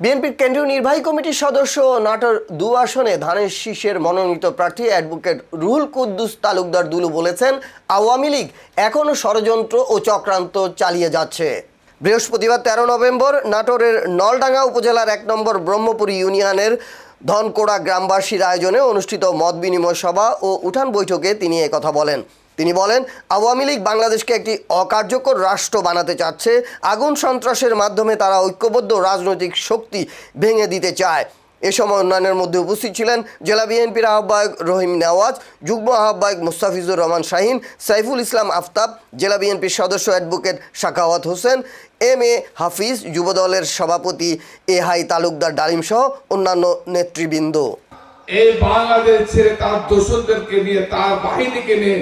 বিএনপির কেন্দ্রীয় নির্বাহী কমিটির সদস্য নাটোর ২ আসনে ধানের শীষের মনোনীত প্রার্থী অ্যাডভোকেট রুহুল কুদ্দুস তালুকদার দুলু বলেছেন, আওয়ামী লীগ এখনও ষড়যন্ত্র ও চক্রান্ত চালিয়ে যাচ্ছে। বৃহস্পতিবার ১৩ নভেম্বর নাটোরের নলডাঙ্গা উপজেলার ১ নম্বর ব্রহ্মপুরী ইউনিয়নের ধনকোড়া গ্রামবাসীর আয়োজনে অনুষ্ঠিত মত বিনিময় সভা ও উঠান বৈঠকে তিনি একথা বলেন। তিনি বলেন, আওয়ামী লীগ বাংলাদেশকে একটি অকার্যকর রাষ্ট্র বানাতে চাচ্ছে। আগুন সন্ত্রাসের মাধ্যমে তারা ঐক্যবদ্ধ রাজনৈতিক শক্তি ভেঙে দিতে চায়। এ সময় অন্যান্যের মধ্যে উপস্থিত ছিলেন জেলা বিএনপির আহ্বায়ক রহিম নেওয়াজ, যুগ্ম আহ্বায়ক মুস্তাফিজুর রহমান শাহিন, সাইফুল ইসলাম আফতাব, জেলা বিএনপির সদস্য advocate Sakhawat Hossain, M A হাফিজ, যুবদলের সভাপতি এহাই তালুকদার ডালিম সহ অন্যান্য নেতৃবৃন্দ। এই বাংলাদেশ ছেড়ে তার দোষরদেরকে নিয়ে, তার বাহিনীকে নিয়ে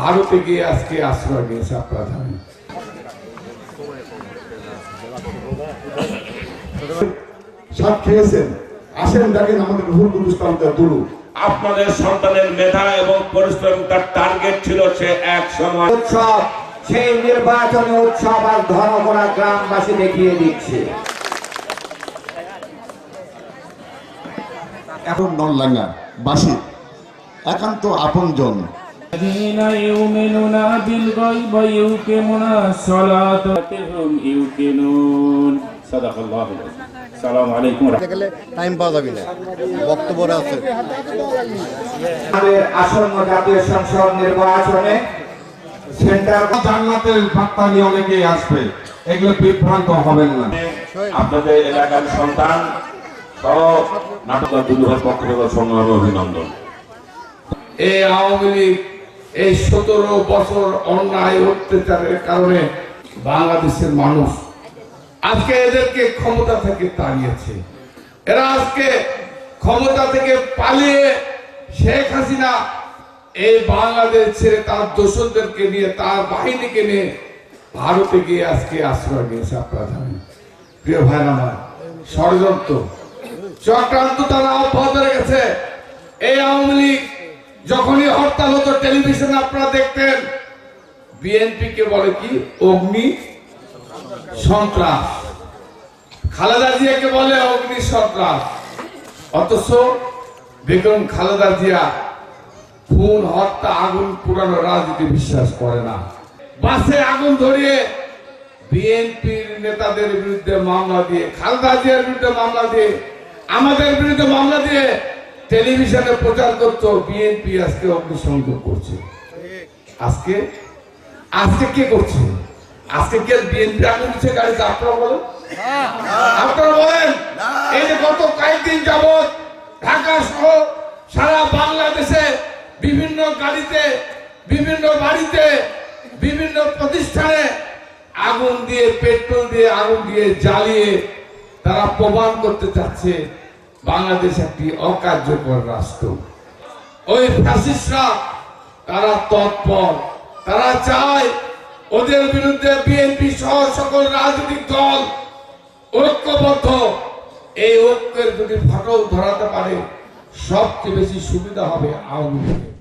ভারতে গিয়ে আজকে আশ্রয় নিয়েছে। আপনারা জানেন সব খেয়েছেন, আসেন দেখেন আমাদের রুহুল কুদ্দুস তালুকদার দুলু। আপনাদের সন্তানের মেধা এবং পরিশ্রম তার টার্গেট ছিল সে এক সময় উৎসব, সেই নির্বাচনী উৎসব আর ধনকোড়া গ্রামবাসী দেখিয়ে দিচ্ছে। এখন নলডাঙ্গা বাসী একান্ত আপনজন। الذين يؤمنون بالغيب ويقيمون الصلاة وهم يوقنون صدق الله العظيم السلام عليكم টাইম পাওয়া যাবে না, বক্তব্য আছে। আমাদের আসন্ন জাতীয় সংসদ নির্বাচনে সেন্টার জান্নাতের বার্তা নিয়ে অনেকেই আসবে, এগুলো বিভ্রান্ত হবেন না। আপনাদের এলাকার সন্তান সহ নাটকের দুলুহের পক্ষ থেকে সংগ্রামী অভিনন্দন। এই আওয়ামী লীগ এই ১৭ বছর অন্যায় অত্যাচারের কারণে বাংলাদেশের মানুষ আজকে এদেরকে ক্ষমতা থেকে তাড়িয়েছে। এরা আজকে ক্ষমতা থেকে পালিয়ে শেখ হাসিনা এই বাংলাদেশ ছেড়ে তার দোষরদেরকে নিয়ে, তার বাহিনীকে নিয়ে ভারতে গিয়ে আজকে আশ্রয় নিয়েছে। আপনারা জানেন প্রিয় ভাই, আমার ষড়যন্ত্র চক্রান্ত তারা অব্যাহত রেখেছে। এই আওয়ামী লীগ যখনই হরতাল হতো টেলিভিশনে আপনারা দেখতেন, বিএনপি কে বলে কি অগ্নি সন্ত্রাস, খালেদা জিয়াকে বলে অগ্নি সন্ত্রাস। অথচ বেগম খালেদা জিয়া খুন, হত্যা, আগুন পুরানো রাজনীতি বিশ্বাস করে না। বাসে আগুন ধরিয়ে বিএনপির নেতাদের বিরুদ্ধে মামলা দিয়ে, খালেদা জিয়ার বিরুদ্ধে মামলা দিয়ে, আমাদের বিরুদ্ধে মামলা দিয়ে টেলিভিশনে প্রচার করতো বিএনপি আজকে অগ্নিসংযোগ করছে। আজকে আজকে কে করছে? আজকে কে বিএনপি আগুন দিচ্ছে গাড়িতে? আপনারা বলেন, আপনারা বলেন। এই যে গত কয়েকদিন যাবৎ ঢাকা সহ সারা বাংলাদেশে বিভিন্ন গাড়িতে, বিভিন্ন বাড়িতে, বিভিন্ন প্রতিষ্ঠানে আগুন দিয়ে, পেট্রোল দিয়ে, আগুন দিয়ে জ্বালিয়ে তারা প্রমাণ করতে চাচ্ছে বাংলাদেশ একটি অকার্যকর রাষ্ট্র। ওই ফ্যাসিস্টরা তারা তৎপর, তারা চায় ওদের বিরুদ্ধে বিএনপি সহ সকল রাজনৈতিক দল ঐক্যবদ্ধ। এই ঐক্যের যদি ফাটল ধরাতে পারে সবচেয়ে বেশি সুবিধা হবে আওয়ামী লীগের।